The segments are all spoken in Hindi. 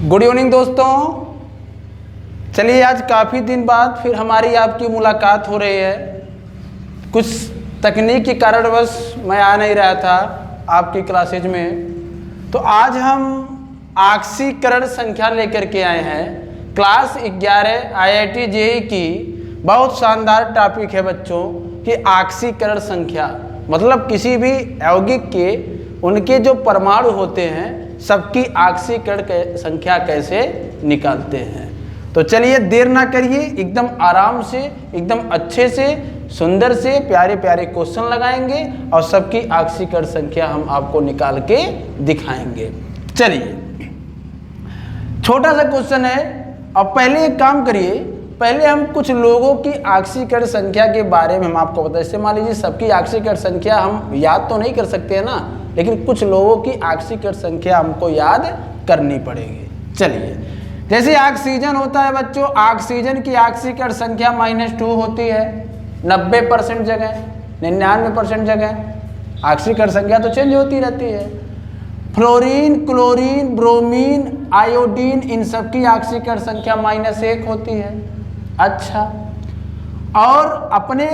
गुड इवनिंग दोस्तों। चलिए आज काफ़ी दिन बाद फिर हमारी आपकी मुलाकात हो रही है। कुछ तकनीक के कारणवश मैं आ नहीं रहा था आपकी क्लासेज में, तो आज हम ऑक्सीकरण संख्या लेकर के आए हैं। क्लास 11 IIT JEE की बहुत शानदार टॉपिक है बच्चों कि ऑक्सीकरण संख्या, मतलब किसी भी यौगिक के उनके जो परमाणु होते हैं सबकी ऑक्सीकरण संख्या कैसे निकालते हैं। तो चलिए देर ना करिए, एकदम आराम से, एकदम अच्छे से, सुंदर से प्यारे प्यारे क्वेश्चन लगाएंगे और सबकी ऑक्सीकरण संख्या हम आपको निकाल के दिखाएंगे। चलिए छोटा सा क्वेश्चन है। अब पहले एक काम करिए, पहले हम कुछ लोगों की ऑक्सीकरण संख्या के बारे में हम आपको बताएं। जैसे मान लीजिए सबकी ऑक्सीकरण संख्या हम याद तो नहीं कर सकते हैं ना, लेकिन कुछ लोगों की ऑक्सीकरण संख्या हमको याद करनी पड़ेगी। चलिए, जैसे ऑक्सीजन होता है बच्चों, ऑक्सीजन की ऑक्सीकरण संख्या -2 होती है 90% जगह, 99% जगह। ऑक्सीकरण संख्या तो चेंज होती रहती है। फ्लोरीन, क्लोरीन, ब्रोमीन, आयोडीन, इन सब की ऑक्सीकरण संख्या -1 होती है। अच्छा, और अपने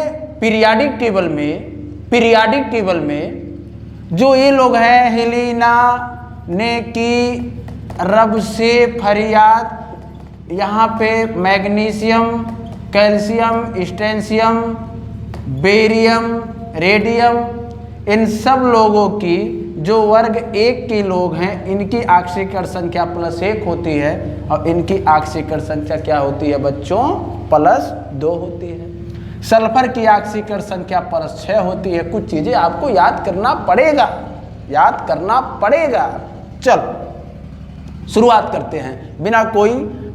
पीरियाडिक टेबल में जो ये लोग हैं, हेलिना, नेकी, रबसे, फरियाद, यहाँ पे मैग्नीशियम, कैल्शियम, स्ट्रेंशियम, बेरियम, रेडियम, इन सब लोगों की जो वर्ग 1 के लोग हैं इनकी ऑक्सीकरण संख्या +1 होती है और इनकी ऑक्सीकरण संख्या क्या होती है बच्चों? +2 होती है। सल्फर की ऑक्सीकरण संख्या +6 होती है। कुछ चीज़ें आपको याद करना पड़ेगा। चलो शुरुआत करते हैं बिना कोई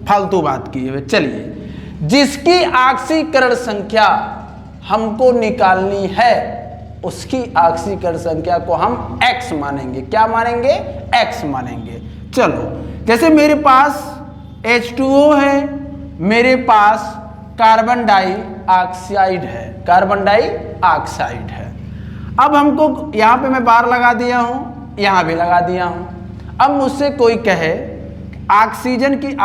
फालतू बात किए हुए। चलिए, जिसकी ऑक्सीकरण संख्या हमको निकालनी है उसकी ऑक्सीकरण संख्या को हम X मानेंगे। क्या मानेंगे? X मानेंगे। चलो, जैसे मेरे पास H2O है, मेरे पास कार्बन डाइऑक्साइड है। अब हमको यहाँ पे मैं बार लगा दिया हूँ, यहाँ भी लगा दिया हूँ। अब मुझसे कोई कहे ऑक्सीजन की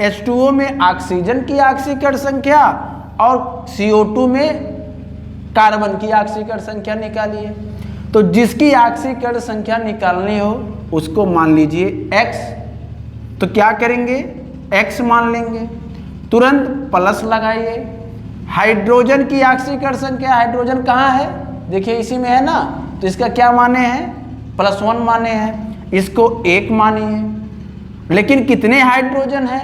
H2O में ऑक्सीजन की ऑक्सीकरण संख्या और CO2 में कार्बन की ऑक्सीकरण संख्या निकालिए। तो जिसकी ऑक्सीकरण संख्या निकालनी हो उसको मान लीजिए X। तो क्या करेंगे? X मान लेंगे, तुरंत प्लस लगाइए। हाइड्रोजन की ऑक्सीकरण संख्या, हाइड्रोजन कहाँ है? देखिए इसी में है ना, तो इसका क्या माने हैं? +1 माने हैं। इसको 1 मानिए। लेकिन कितने हाइड्रोजन है?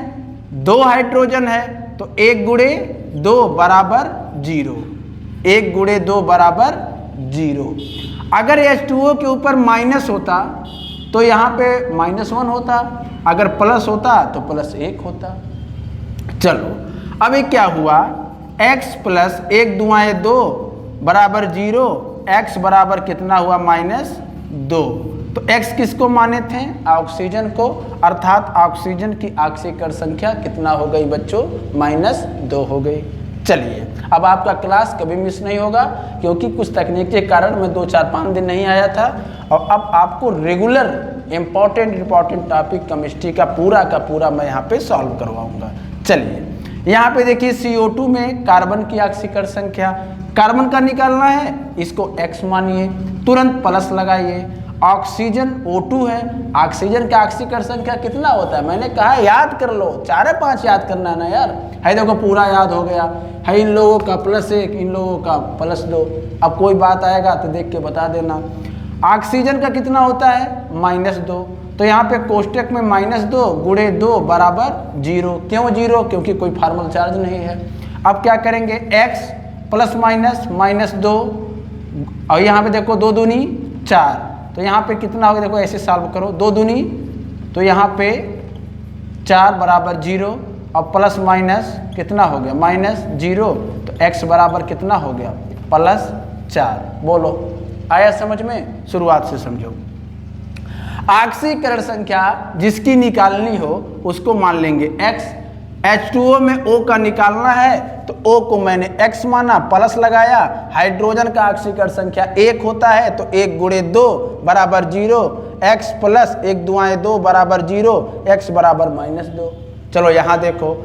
2 हाइड्रोजन है, तो 1 × 2 = 0। 1 × 2 = 0। अगर H2O के ऊपर माइनस होता तो यहाँ पे -1 होता, अगर प्लस होता तो +1 होता। चलो, अब ये क्या हुआ? x + 1 × 2 = 0। x बराबर कितना हुआ? -2। तो x किसको माने थे? ऑक्सीजन को, अर्थात ऑक्सीजन की ऑक्सीकरण संख्या कितना हो गई बच्चों? -2 हो गई। चलिए, अब आपका क्लास कभी मिस नहीं होगा क्योंकि कुछ तकनीक के कारण मैं 2-4-5 दिन नहीं आया था, और अब आपको रेगुलर इम्पॉर्टेंट टॉपिक केमिस्ट्री का पूरा मैं यहाँ पे सॉल्व करवाऊँगा। चलिए, यहाँ पे देखिए CO2 में कार्बन की ऑक्सीकरण संख्या, कार्बन का निकालना है, इसको X मानिए, तुरंत प्लस लगाइए। ऑक्सीजन O2 है, ऑक्सीजन का ऑक्सीकरण संख्या कितना होता है? मैंने कहा याद कर लो, 4-5 याद करना है ना यार। है देखो पूरा याद हो गया है। इन लोगों का +1, इन लोगों का +2। अब कोई बात आएगा तो देख के बता देना। ऑक्सीजन का कितना होता है? -2। तो यहाँ पे कोष्टक में -2 × 2 = 0। क्यों 0? क्योंकि कोई फार्मल चार्ज नहीं है। अब क्या करेंगे? X ± -2, और यहाँ पे देखो 2 दूनी 4, तो यहाँ पे कितना होगा? देखो ऐसे सॉल्व करो, 2 दूनी, तो यहाँ पे 4 = 0, और प्लस माइनस कितना हो गया? -0। तो x बराबर कितना हो गया? +4। बोलो, आया समझ में? शुरुआत से समझो। ऑक्सीकरण संख्या जिसकी निकालनी हो उसको मान लेंगे X। H2O में O का निकालना है तो O को मैंने X माना, प्लस लगाया। हाइड्रोजन का ऑक्सीकरण संख्या 1 होता है तो 1 × 2 = 0। x प्लस 1 दुआएं 2 बराबर 0, x बराबर -2। चलो यहाँ देखो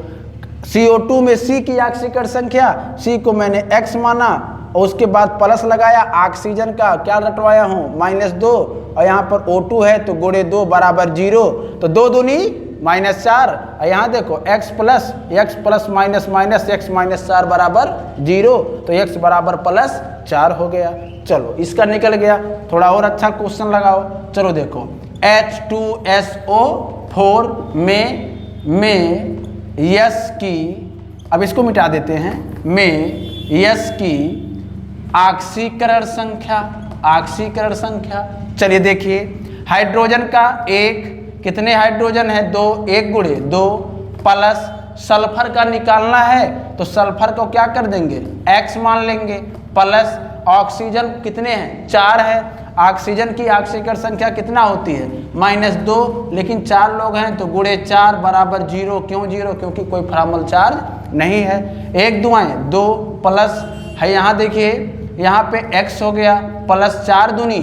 CO2 में C की ऑक्सीकरण संख्या, C को मैंने x माना और उसके बाद प्लस लगाया, ऑक्सीजन का क्या रटवाया हूँ -2, और यहाँ पर O2 है तो गुणे 2 बराबर 0, तो 2 दूनी -4, और यहाँ देखो x प्लस माइनस x -4 बराबर 0, तो x बराबर +4 हो गया। चलो इसका निकल गया। थोड़ा और अच्छा क्वेश्चन लगाओ। चलो देखो H2SO4 में यस की, अब इसको मिटा देते हैं, में यस की ऑक्सीकरण संख्या, चलिए देखिए हाइड्रोजन का 1, कितने हाइड्रोजन है 2, 1 गुणे 2 प्लस सल्फर का निकालना है तो सल्फर को क्या कर देंगे x मान लेंगे, प्लस ऑक्सीजन कितने हैं 4 है, ऑक्सीजन की ऑक्सीकरण संख्या कितना होती है -2, लेकिन 4 लोग हैं तो गुणे 4 बराबर 0। क्यों 0? क्योंकि कोई फॉर्मल चार्ज नहीं है। 1 दुआएं 2 प्लस है, यहाँ देखिए यहाँ पे x हो गया प्लस 4 दूनी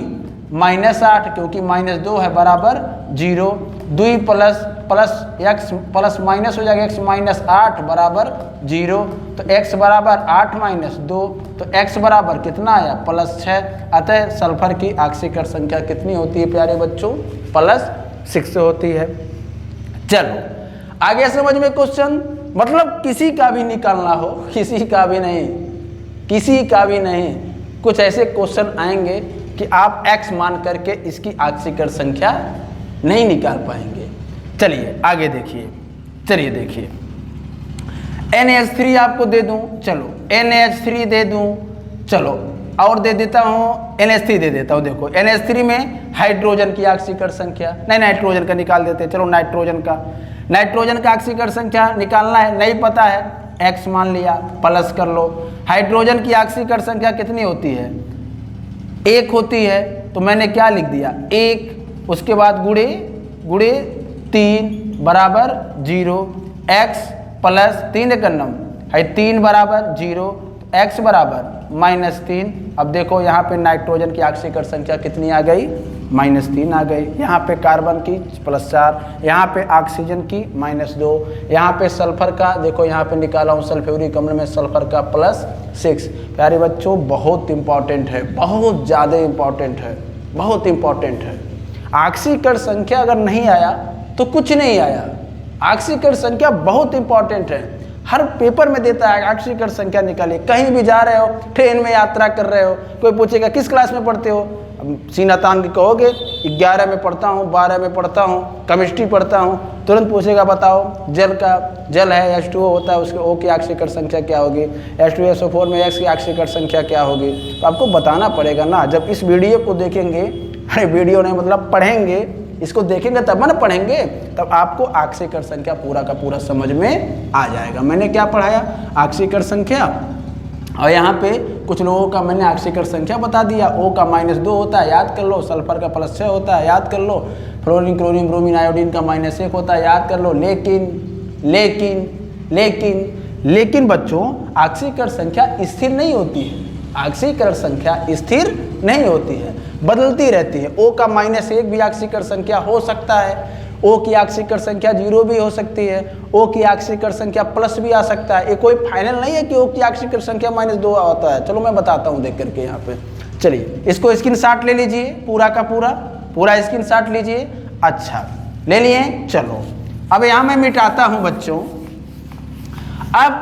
-8, क्योंकि -2 है बराबर 0, 2 प्लस x प्लस माइनस हो जाएगा, x -8 बराबर 0, तो x बराबर 8 -2, तो x बराबर कितना आया +6। अतः सल्फर की ऑक्सीकरण संख्या कितनी होती है प्यारे बच्चों, +6 होती है। चलो आगे समझ में क्वेश्चन, मतलब किसी का भी निकालना हो, किसी का भी नहीं, कुछ ऐसे क्वेश्चन आएंगे कि आप x मान करके इसकी ऑक्सीकरण संख्या नहीं निकाल पाएंगे। चलिए आगे देखिए, NH3 आपको दे दूं, चलो NH3 दे दूं, चलो और दे देता हूं, NH3 दे देता हूं। देखो NH3 में हाइड्रोजन की ऑक्सीकरण संख्या, नहीं नाइट्रोजन का निकाल देते, चलो नाइट्रोजन का ऑक्सीकरण संख्या निकालना है, नहीं पता है, x मान लिया, प्लस कर लो। हाइड्रोजन की ऑक्सीकरण संख्या कितनी होती है 1 होती है, तो मैंने क्या लिख दिया 1, उसके बाद गुणे 3 बराबर 0, x प्लस 3 एकन्नम है 3 बराबर 0, x बराबर -3। अब देखो यहाँ पे नाइट्रोजन की ऑक्सीकरण संख्या कितनी आ गई -3 आ गई, यहाँ पे कार्बन की +4, यहाँ पे ऑक्सीजन की -2, यहाँ पे सल्फर का देखो, यहाँ पे निकाला हूँ सल्फ्यूरिक अम्ल में सल्फर का +6। प्यारे बच्चों बहुत इंपॉर्टेंट है, बहुत ज़्यादा इंपॉर्टेंट है। ऑक्सीकरण संख्या अगर नहीं आया तो कुछ नहीं आया। ऑक्सीकरण संख्या बहुत इंपॉर्टेंट है, हर पेपर में देता है ऑक्सीकरण संख्या निकालिए। कहीं भी जा रहे हो, ट्रेन में यात्रा कर रहे हो, कोई पूछेगा किस क्लास में पढ़ते हो, सीना तान के कहोगे 11 में पढ़ता हूँ, 12 में पढ़ता हूँ, केमिस्ट्री पढ़ता हूँ, तुरंत पूछेगा बताओ जल है H2O होता है, उसके O की ऑक्सीकरण संख्या क्या होगी, H2SO4 में X की ऑक्सीकरण संख्या क्या होगी, तो आपको बताना पड़ेगा ना। जब इस वीडियो को देखेंगे, अरे वीडियो नहीं मतलब पढ़ेंगे, इसको देखेंगे तब ना पढ़ेंगे, तब आपको ऑक्सीकरण संख्या पूरा का पूरा समझ में आ जाएगा। मैंने क्या पढ़ाया ऑक्सीकरण संख्या, और यहाँ पे कुछ लोगों का मैंने ऑक्सीकरण संख्या बता दिया। O का -2 होता है, याद कर लो, सल्फर का +6 होता है, याद कर लो, फ्लोरीन क्लोरीन ब्रोमीन आयोडीन का -1 होता है, याद कर लो। लेकिन बच्चों ऑक्सीकरण संख्या स्थिर नहीं होती है, ऑक्सीकरण संख्या स्थिर नहीं होती है, बदलती रहती है। O का -1 भी ऑक्सीकरण संख्या हो सकता है, O की ऑक्सीकरण संख्या 0 भी हो सकती है, O की ऑक्सीकरण संख्या प्लस भी आ सकता है। ये कोई फाइनल नहीं है कि O की ऑक्सीकरण संख्या -2 होता है। चलो मैं बताता हूँ देख करके यहाँ पे। चलिए इसको स्क्रीनशॉट ले लीजिए, पूरा का पूरा स्क्रीनशॉट लीजिए। अच्छा ले लिए, चलो अब यहाँ मैं मिटाता हूँ बच्चों। अब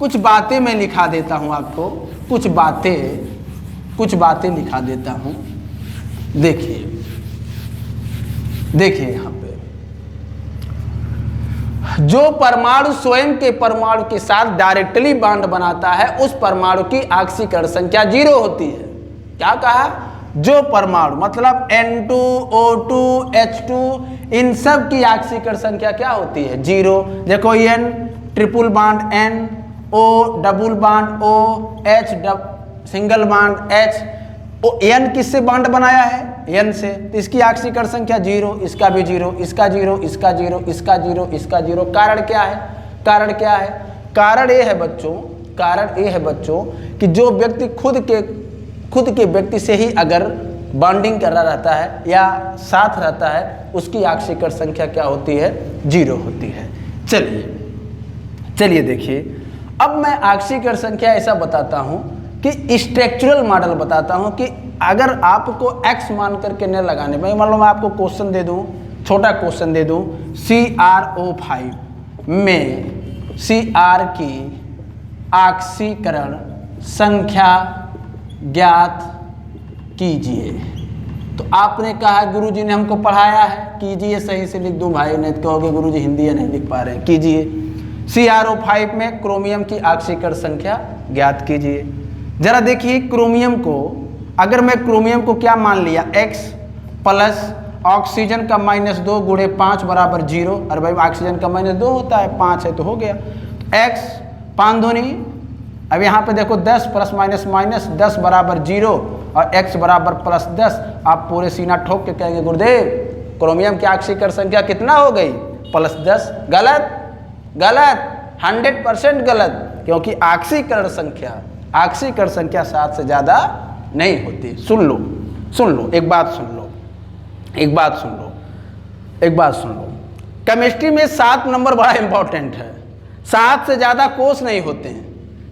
कुछ बातें मैं लिखा देता हूँ आपको, कुछ बातें लिखा देता हूँ। देखिए यहाँ पे, जो परमाणु स्वयं के परमाणु के साथ डायरेक्टली बॉन्ड बनाता है उस परमाणु की ऑक्सीकरण संख्या 0 होती है। क्या कहा, जो परमाणु मतलब N2 O2 H2 इन सब की ऑक्सीकरण संख्या क्या होती है 0। देखो N triple bond N, O double bond O, H single bond H, N किससे बॉन्ड बनाया है N से, तो इसकी ऑक्सीकरण संख्या 0, इसका भी 0, इसका 0, इसका 0, इसका 0, इसका 0। कारण क्या है, कारण ये है बच्चों कि जो व्यक्ति खुद के व्यक्ति से ही अगर बॉन्डिंग कर रहा रहता है या साथ रहता है, उसकी ऑक्सीकरण संख्या क्या होती है? 0 होती है। चलिए देखिए, अब मैं ऑक्सीकरण संख्या ऐसा बताता हूँ कि स्ट्रक्चरल मॉडल बताता हूँ कि अगर आपको x मान करके न लगाने में, मान लो मैं आपको क्वेश्चन दे दूँ, छोटा क्वेश्चन दे दूँ, CrO5 में Cr की ऑक्सीकरण संख्या ज्ञात कीजिए। तो आपने कहा गुरुजी ने हमको पढ़ाया है, कीजिए सही से लिख दूं भाई, नहीं तो कहोगे गुरुजी हिंदी नहीं लिख पा रहे हैं। कीजिए, CrO5 में क्रोमियम की ऑक्सीकरण संख्या ज्ञात कीजिए। जरा देखिए क्रोमियम को, अगर मैं क्रोमियम को क्या मान लिया, x प्लस ऑक्सीजन का -2 गुणे 5 बराबर 0। अरे भाई ऑक्सीजन का -2 होता है, 5 है तो हो गया। x 5 दूनी, अब यहाँ पे देखो 10 प्लस माइनस माइनस 10 बराबर 0 और x बराबर +10। आप पूरे सीना ठोक के कहेंगे गुरुदेव क्रोमियम की ऑक्सीकरण संख्या कितना हो गई? +10। गलत, गलत, 100% गलत, क्योंकि ऑक्सीकरण संख्या 7 से ज़्यादा नहीं होती। सुन लो, एक बात सुन लो, केमिस्ट्री में 7 नंबर बड़ा इंपॉर्टेंट है। 7 से ज़्यादा कोष नहीं होते हैं,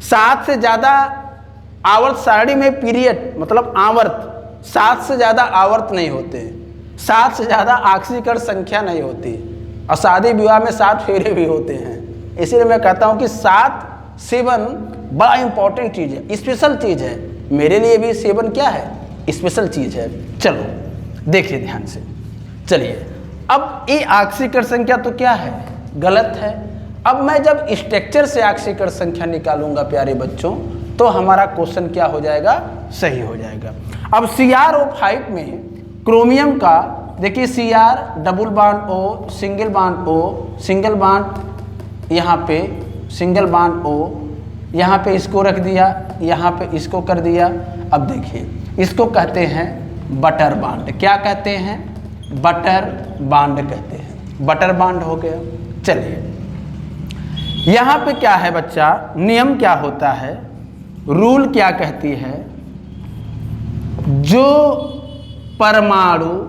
7 से ज़्यादा आवर्त सारणी में पीरियड मतलब आवर्त, 7 से ज़्यादा आवर्त नहीं होते, 7 से ज़्यादा ऑक्सीकरण संख्या नहीं होती, और शादी विवाह में 7 फेरे भी होते हैं। इसीलिए मैं कहता हूँ कि 7 बड़ा इंपॉर्टेंट चीज़ है, स्पेशल चीज़ है। मेरे लिए भी 7 क्या है? स्पेशल चीज़ है। चलो देखिए ध्यान से। चलिए, अब ये ऑक्सीकरण संख्या तो क्या है? गलत है। अब मैं जब स्ट्रक्चर से ऑक्सीकरण संख्या निकालूंगा प्यारे बच्चों, तो हमारा क्वेश्चन क्या हो जाएगा? सही हो जाएगा। अब CrO5 में क्रोमियम का देखिए, Cr double bond O, single bond O, single bond यहाँ पे, सिंगल बॉन्ड O, यहाँ पे इसको रख दिया, यहाँ पे इसको कर दिया। अब देखिए, इसको कहते हैं बटर बॉन्ड। क्या कहते हैं? बटर बॉन्ड कहते हैं। बटर बॉन्ड हो गया। चलिए, यहाँ पे क्या है बच्चा, नियम क्या होता है, रूल क्या कहती है? जो परमाणु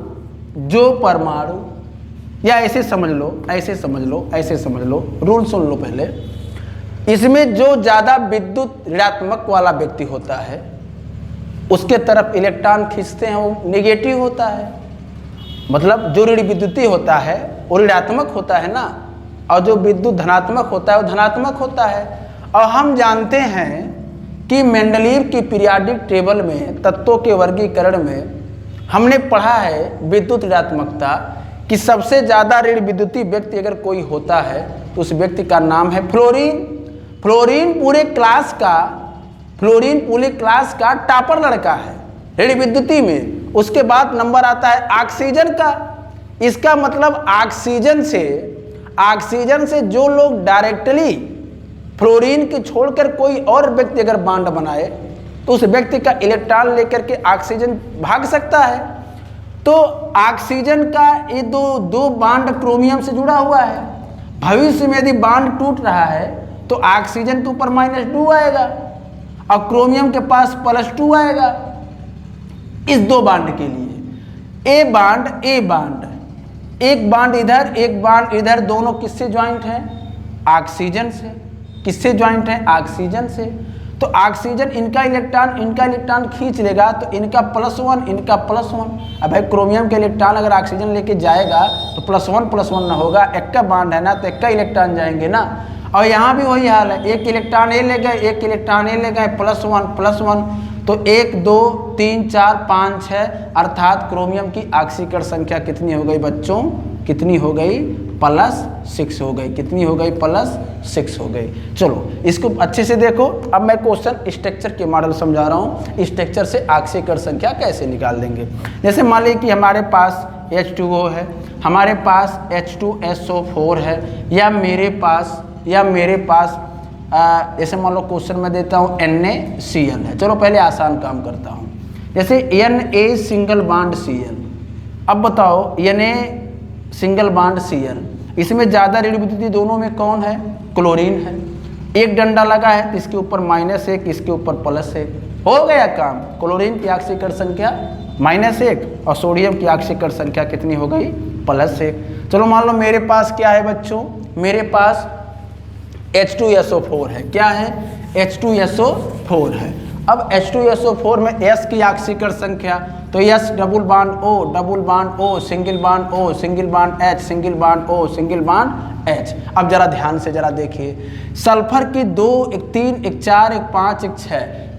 या ऐसे समझ लो, रूल सुन लो पहले। इसमें जो ज़्यादा विद्युत ऋणात्मक वाला व्यक्ति होता है, उसके तरफ इलेक्ट्रॉन खींचते हैं, वो नेगेटिव होता है। मतलब जो ऋण विद्युतीय होता है वो ऋणात्मक होता है ना, और जो विद्युत धनात्मक होता है वो धनात्मक होता है। और हम जानते हैं कि मेंडलीव की पीरियाडिक टेबल में तत्वों के वर्गीकरण में हमने पढ़ा है विद्युत ऋणात्मकता, कि सबसे ज़्यादा ऋण विद्युतीय व्यक्ति अगर कोई होता है तो उस व्यक्ति का नाम है फ्लोरीन। फ्लोरीन पूरे क्लास का टॉपर लड़का है ऋण विद्युतीय में। उसके बाद नंबर आता है ऑक्सीजन का। इसका मतलब ऑक्सीजन से जो लोग डायरेक्टली फ्लोरीन के छोड़कर कोई और व्यक्ति अगर बॉन्ड बनाए तो उस व्यक्ति का इलेक्ट्रॉन लेकर के ऑक्सीजन भाग सकता है। तो ऑक्सीजन का ये दो बॉन्ड क्रोमियम से जुड़ा हुआ है। भविष्य में यदि बॉन्ड टूट रहा है तो ऑक्सीजन के ऊपर -2 आएगा और क्रोमियम के पास +2 आएगा। इस 2 बॉन्ड के लिए ए बॉन्ड, एक बॉन्ड इधर एक बॉन्ड इधर, दोनों किससे ज्वाइंट हैं? ऑक्सीजन से। किससे ज्वाइंट है? ऑक्सीजन से। तो ऑक्सीजन इनका इलेक्ट्रॉन खींच लेगा तो इनका +1 इनका +1। अब भाई क्रोमियम के इलेक्ट्रॉन अगर ऑक्सीजन लेके जाएगा तो +1 ना होगा, एक का बॉन्ड है ना, तो एक का इलेक्ट्रॉन जाएंगे ना। और यहाँ भी वही हाल है, एक इलेक्ट्रॉन ए ले गए, एक इलेक्ट्रॉन ए ले गए, +1 तो 1 2 3 4 5 6, अर्थात क्रोमियम की ऑक्सीकरण संख्या कितनी हो गई बच्चों? कितनी हो गई? +6 हो गई। कितनी हो गई? +6 हो गई। चलो इसको अच्छे से देखो। अब मैं क्वेश्चन स्ट्रक्चर के मॉडल समझा रहा हूँ, स्ट्रक्चर से ऑक्सीकरण संख्या कैसे निकाल देंगे। जैसे मान लीजिए कि हमारे पास H2O है, हमारे पास H2SO4 है, या मेरे पास जैसे मान लो क्वेश्चन में देता हूँ NaCl है। चलो पहले आसान काम करता हूँ, जैसे Na सिंगल बॉन्ड Cl। अब बताओ Na सिंगल बॉन्ड Cl, इसमें ज़्यादा ऋण विद्युतीय दोनों में कौन है? क्लोरीन है। एक डंडा लगा है तो इसके ऊपर -1, इसके ऊपर +1, हो गया काम। क्लोरीन की ऑक्सीकरण संख्या -1 और सोडियम की ऑक्सीकरण संख्या कितनी हो गई? +1। चलो मान लो मेरे पास क्या है बच्चों, मेरे पास H2SO4 है। क्या है? H2SO4 है। अब H2SO4 में S की ऑक्सीकरण संख्या, तो S double bond O single bond O single bond H single bond O single bond H। अब जरा ध्यान से जरा देखिए, सल्फर की 2 1 3 1 4 1 5 1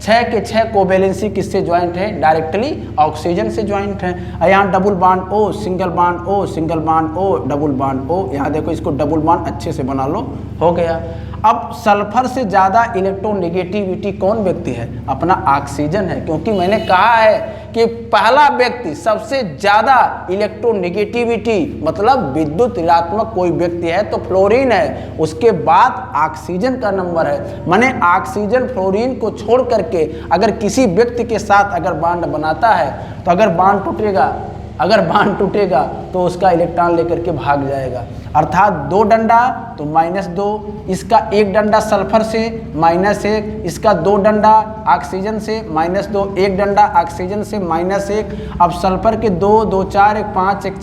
6 के 6 कोवैलेंसी किससे ज्वाइंट है? डायरेक्टली ऑक्सीजन से ज्वाइंट है। यहाँ double bond O single bond O single bond O double bond O, यहाँ देखो इसको डबल बॉन्ड अच्छे से बना लो, हो गया। अब सल्फर से ज़्यादा इलेक्ट्रोनेगेटिविटी कौन व्यक्ति है? अपना ऑक्सीजन है, क्योंकि मैंने कहा है कि पहला व्यक्ति सबसे ज़्यादा इलेक्ट्रोनेगेटिविटी मतलब विद्युत ऋणात्मक कोई व्यक्ति है तो फ्लोरीन है, उसके बाद ऑक्सीजन का नंबर है। माने ऑक्सीजन फ्लोरीन को छोड़ करके अगर किसी व्यक्ति के साथ अगर बॉन्ड बनाता है तो अगर बॉन्ड टूटेगा तो उसका इलेक्ट्रॉन लेकर के भाग जाएगा। अर्थात 2 डंडा तो -2, इसका 1 डंडा सल्फर से -1, इसका 2 डंडा ऑक्सीजन से -2, 1 डंडा ऑक्सीजन से -1। अब सल्फर के 2 2 4 1 5 1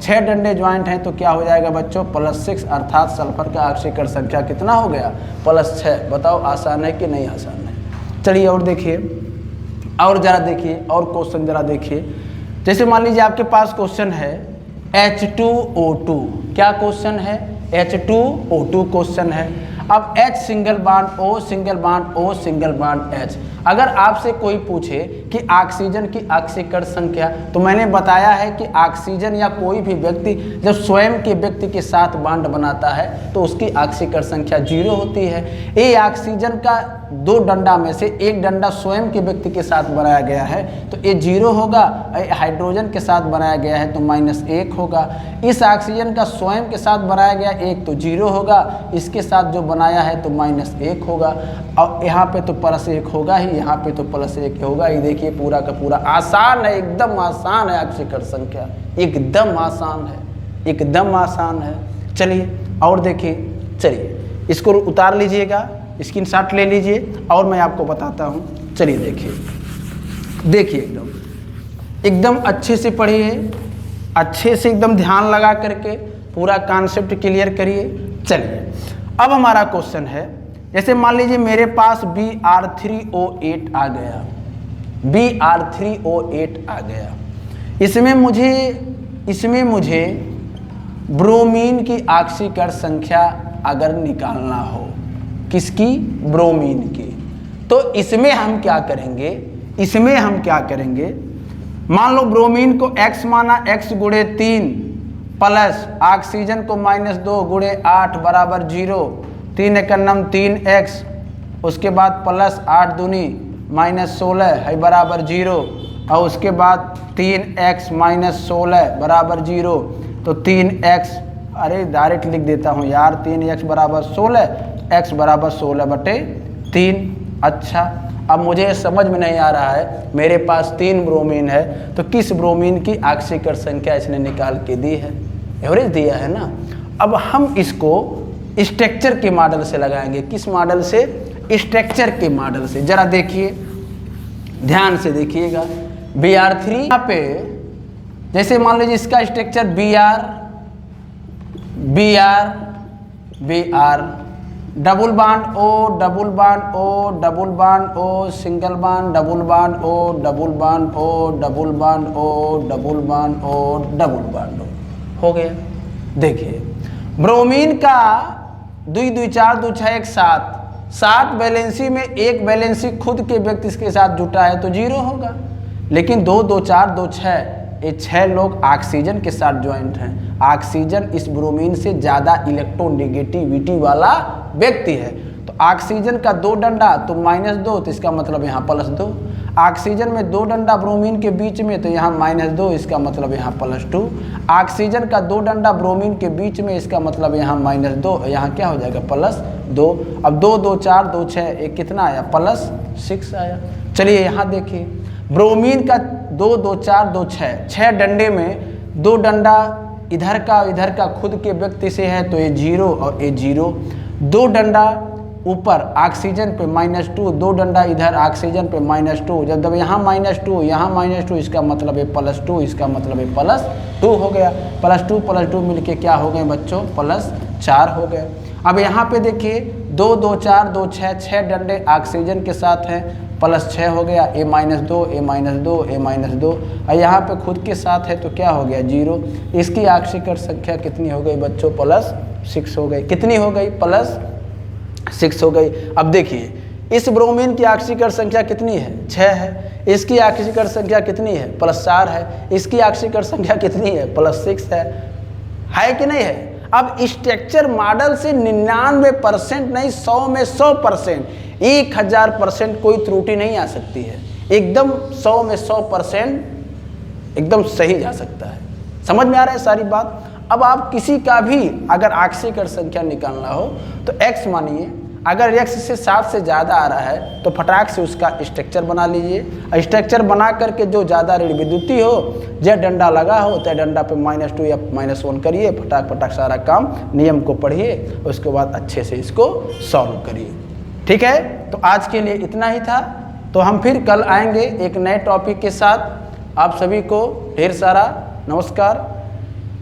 6 डंडे ज्वाइंट हैं तो क्या हो जाएगा बच्चों? +6। अर्थात सल्फर का ऑक्सीकरण संख्या कितना हो गया? +6। बताओ आसान है कि नहीं आसान है? चलिए और देखिए, और जरा देखिए, और क्वेश्चन जरा देखिए। जैसे मान लीजिए आपके पास क्वेश्चन है H2O2। क्या क्वेश्चन है? H2O2 क्वेश्चन है। अब H single bond O single bond O single bond H। अगर आपसे कोई पूछे कि ऑक्सीजन की ऑक्सीकरण संख्या, तो मैंने बताया है कि ऑक्सीजन या कोई भी व्यक्ति जब स्वयं के व्यक्ति के साथ बॉन्ड बनाता है तो उसकी ऑक्सीकरण संख्या 0 होती है। ये ऑक्सीजन का 2 डंडा में से 1 डंडा स्वयं के व्यक्ति के साथ बनाया गया है तो ये 0 होगा। हाइड्रोजन के साथ बनाया गया है तो -1 होगा। इस ऑक्सीजन का स्वयं के साथ बनाया गया 1 तो 0 होगा, इसके साथ जो बनाया है तो -1 होगा। और यहाँ पे तो +1 होगा ही, यहाँ पे तो +1 होगा ही। देखिए पूरा का पूरा आसान है, एकदम आसान है। ऑक्सीकरण संख्या एकदम आसान है, एकदम आसान है। चलिए और देखिए, चलिए इसको उतार लीजिएगा, स्क्रीनशॉट ले लीजिए और मैं आपको बताता हूँ। चलिए देखिए एकदम अच्छे से पढ़िए, अच्छे से एकदम ध्यान लगा करके पूरा कॉन्सेप्ट क्लियर करिए। चलिए अब हमारा क्वेश्चन है, जैसे मान लीजिए मेरे पास Br3O8 आ गया, Br3O8 आ गया। इसमें मुझे ब्रोमीन की ऑक्सीकरण संख्या अगर निकालना हो, किसकी? ब्रोमीन की। तो इसमें हम क्या करेंगे? मान लो ब्रोमीन को X माना, X गुणे 3 प्लस ऑक्सीजन को -2 गुणे 8 बराबर 0, 3 × 9 3x, उसके बाद प्लस 8 दूनी -16 है बराबर 0, और उसके बाद 3x -16 बराबर 0, तो 3x, अरे डायरेक्ट लिख देता हूँ यार, 3x बराबर 16, x बराबर 16/3। अच्छा, अब मुझे समझ में नहीं आ रहा है, मेरे पास 3 ब्रोमीन है तो किस ब्रोमीन की ऑक्सीकरण संख्या इसने निकाल के दी है? एवरेज दिया है ना। अब हम इसको स्ट्रक्चर के मॉडल से लगाएंगे। किस मॉडल से? स्ट्रक्चर के मॉडल से। जरा देखिए, ध्यान से देखिएगा। Br3 यहाँ पे जैसे मान लीजिए इसका structure Br double bond O double bond O double bond O single bond double bond O double bond O double bond O double bond O double bond O हो गया। देखिए ब्रोमीन का 2 2 4 2 6 1 7 वैलेंसी में 1 वैलेंसी खुद के व्यक्ति के साथ जुटा है तो 0 होगा। लेकिन 2 2 4 2 6 ये 6 लोग ऑक्सीजन के साथ ज्वाइंट हैं। ऑक्सीजन इस ब्रोमीन से ज़्यादा इलेक्ट्रोनेगेटिविटी वाला व्यक्ति है। तो ऑक्सीजन का 2 डंडा तो -2, तो इसका मतलब यहाँ +2। ऑक्सीजन में 2 डंडा ब्रोमीन के बीच में तो यहाँ -2, इसका मतलब यहाँ +2। ऑक्सीजन का 2 डंडा ब्रोमीन के बीच में, इसका मतलब यहाँ -2, यहाँ क्या हो जाएगा? +2। अब 2 2 4 2 6 एक कितना आया? +6 आया। चलिए यहाँ देखिए, ब्रोमीन का 2 2 4 2 6 डंडे में 2 डंडा इधर का खुद के व्यक्ति से है तो ये 0 और ये 0। 2 डंडा ऊपर ऑक्सीजन पे -2, 2 डंडा इधर ऑक्सीजन पे -2, जब यहाँ -2 यहाँ -2, इसका मतलब है +2, इसका मतलब है +2 हो गया। +2 मिलके क्या हो गए बच्चों? +4 हो गए। अब यहाँ पे देखिए 2 2 4 2 6, 6 डंडे ऑक्सीजन के साथ हैं, +6 हो गया। A -2 A -2 A -2, और यहाँ पे खुद के साथ है तो क्या हो गया? 0। इसकी ऑक्सीकरण संख्या कितनी हो गई बच्चों? +6 हो गई। कितनी हो गई? +6 हो गई। अब देखिए इस ब्रोमीन की ऑक्सीकरण संख्या कितनी है? 6 है। इसकी ऑक्सीकरण संख्या कितनी है? +4 है। इसकी ऑक्सीकरण संख्या कितनी है? +6 है कि नहीं है? अब स्ट्रक्चर मॉडल से 99% नहीं, 100 में 100%, 1000% कोई त्रुटि नहीं आ सकती है। एकदम 100 में 100% एकदम सही जा सकता है। समझ में आ रहा है सारी बात? अब आप किसी का भी अगर ऑक्सीकरण संख्या निकालना हो तो x मानिए, अगर x से 7 से ज़्यादा आ रहा है तो फटाक से उसका स्ट्रक्चर बना लीजिए। स्ट्रक्चर बना करके जो ज़्यादा ऋण विद्युती हो, जो डंडा लगा हो तो डंडा पे -2 या -1 करिए, फटाक सारा काम, नियम को पढ़िए, उसके बाद अच्छे से इसको सॉल्व करिए। ठीक है, तो आज के लिए इतना ही था। तो हम फिर कल आएंगे एक नए टॉपिक के साथ। आप सभी को ढेर सारा नमस्कार।